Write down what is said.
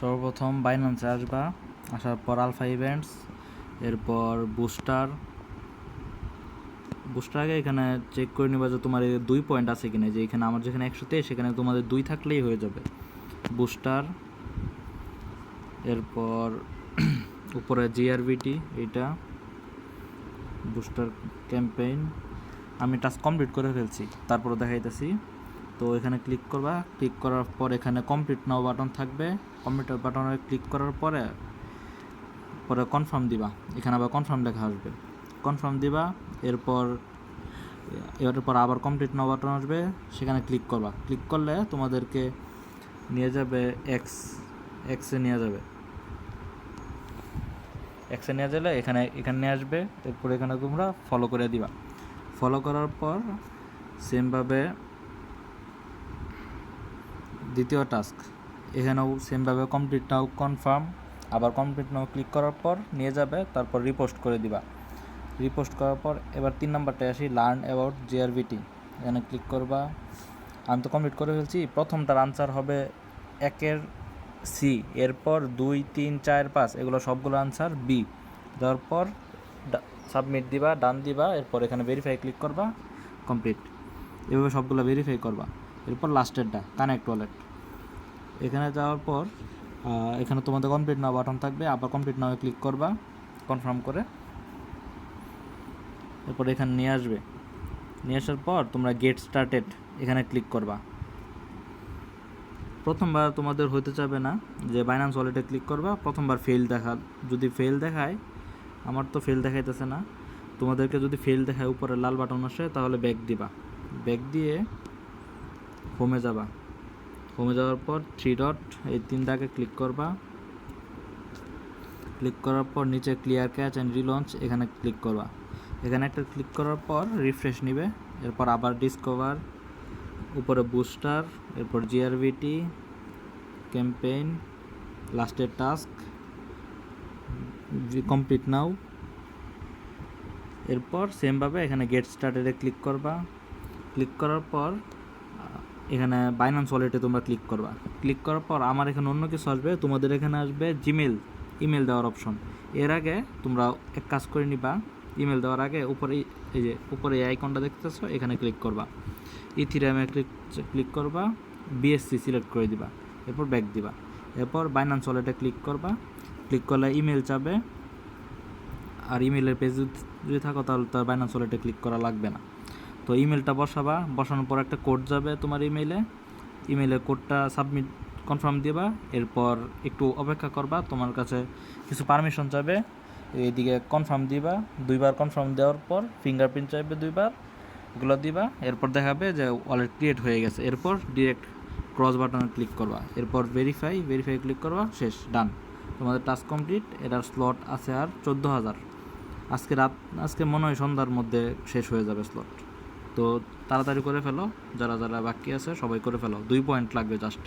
সর্বপ্রথম বাইন্যান্সে আসবা, আসার পর আলফা ইভেন্টস, এরপর বুস্টার আগে এখানে চেক করে নিবা যে তোমার 2 পয়েন্ট আছে কিনা। যে এখানে আমার যেখানে 123, সেখানে তোমাদের 2 থাকলেই হয়ে যাবে। বুস্টার, এরপর উপরে জিআরভিটি, এইটা বুস্টার ক্যাম্পেইন। আমি টাস্ক কমপ্লিট করে ফেলছি, তারপরে দেখাইতেছি। তো এখানে ক্লিক করবা, ক্লিক করার পর এখানে কমপ্লিট নাও বাটন থাকবে। কমপ্লিট বাটনে ক্লিক করার পরে কনফার্ম দিবা। এখানে আবার কনফার্ম লেখা আসবে, কনফার্ম দিবা। এরপর আবার কমপ্লিট নাও বাটন আসবে, সেখানে ক্লিক করবা। ক্লিক করলে তোমাদেরকে নিয়ে যাবে এক্সে নিয়ে যাবে। এক্সে নিয়ে গেলে এখানে নিয়ে আসবে। এরপর এখানে তোমরা ফলো করে দিবা। ফলো করার পর সেমভাবে দ্বিতীয় টাস্ক, এখানেও সেমভাবে কমপ্লিট নাও কনফার্ম, আবার কমপ্লিট নাও ক্লিক করার পর নিয়ে যাবে। তারপর রিপোস্ট করে দিবা। রিপোস্ট করার পর এবার 3 নাম্বারটায় আসি, লার্ন অ্যাবাউট জিআরভিটি। এখানে ক্লিক করবা। আমি তো কমপ্লিট করে ফেলছি। প্রথমটার আনসার হবে 1-এর সি, এরপর 2, 3, 4, 5 এগুলো সবগুলো আনসার বি। দেওয়ার পর সাবমিট দিবা, ডান দিবা। এরপর এখানে ভেরিফাই ক্লিক করবা, কমপ্লিট। এভাবে সবগুলো ভেরিফাই করবা। এরপর লাস্টেরটা কানেক্ট ওয়ালেট, এখানে যাওয়ার পর এখানে তোমাদের কমপ্লিট নাও বাটন থাকবে। আবার কমপ্লিট নাও ক্লিক করবা কনফার্ম করে। এরপর এখানে নিয়ে আসবে। নিয়ে আসার পর তোমরা গেট স্টার্টেড এখানে ক্লিক করবা। প্রথমবার তোমাদের হতে চাবে না, যে বাইন্যান্স ওয়ালেটে ক্লিক করবা। প্রথমবার যদি ফেল দেখায়, আমার তো ফেল দেখাইতেছে না, তোমাদেরকে যদি ফেল দেখায় উপরে লাল বাটন আসে, তাহলে ব্যাক দিবা। ব্যাক দিয়ে হোমে যাবা। হোমে যাওয়ার পর 3 ডট, এই 3 দাগে ক্লিক করবা। ক্লিক করার পর নিচে ক্লিয়ার ক্যাচ অ্যান্ড রিলঞ্চ এখানে ক্লিক করবা। এখানে একটা ক্লিক করার পর রিফ্রেশ নিবে। এরপর আবার ডিসকভার, উপরে বুস্টার, এরপর জিআরভিটি ক্যাম্পেইন, লাস্টের টাস্ক কমপ্লিট নাও। এরপর সেমভাবে এখানে গেট স্টার্টেডে ক্লিক করবা। ক্লিক করার পর এখানে বাইন্যান্স ওয়ালেটে তোমরা ক্লিক করবা। ক্লিক করার পর আমার এখানে অন্য কিছু আসবে, তোমাদের এখানে আসবে জিমেল, ইমেল দেওয়ার অপশন। এর আগে তোমরা এক কাজ করে নিবা, ইমেল দেওয়ার আগে উপরে এই আইকনটা দেখতেছো, এখানে ক্লিক করবা। ইথিরিয়ামে ক্লিক করবা, বিএসসি সিলেক্ট করে দিবা। এরপর ব্যাক দিবা। এরপর বাইন্যান্স ওয়ালেটে ক্লিক করবা। ক্লিক করলে ইমেল চাবে, আর ইমেলের পেজ যদি থাকো তাহলে তার বাইন্যান্স ওয়ালেটে ক্লিক করা লাগবে না। তো ইমেলটা বসাবা। বসানোর পর একটা কোড যাবে তোমার ইমেলে কোডটা সাবমিট কনফার্ম দিবা। এরপর একটু অপেক্ষা করবা, তোমার কাছে কিছু পারমিশন চাবে, এইদিকে কনফার্ম দিবা। 2বার কনফার্ম দেওয়ার পর ফিঙ্গারপ্রিন্ট চাইবে 2বার, এগুলো দিবা। এরপর দেখাবে যে ওয়ালেট ক্রিয়েট হয়ে গেছে। এরপর ডিরেক্ট ক্রস বাটনে ক্লিক করবা। এরপর ভেরিফাই ক্লিক করবা, শেষ, ডান। তোমাদের টাস্ক কমপ্লিট। এটার স্লট আছে আর 14,000। আজকে মনে হয় সন্ধ্যার মধ্যে শেষ হয়ে যাবে স্লট। তো তাড়াতাড়ি করে ফেলো, যারা বাকি আছে সবাই করে ফেলো। 2 পয়েন্ট লাগবে জাস্ট।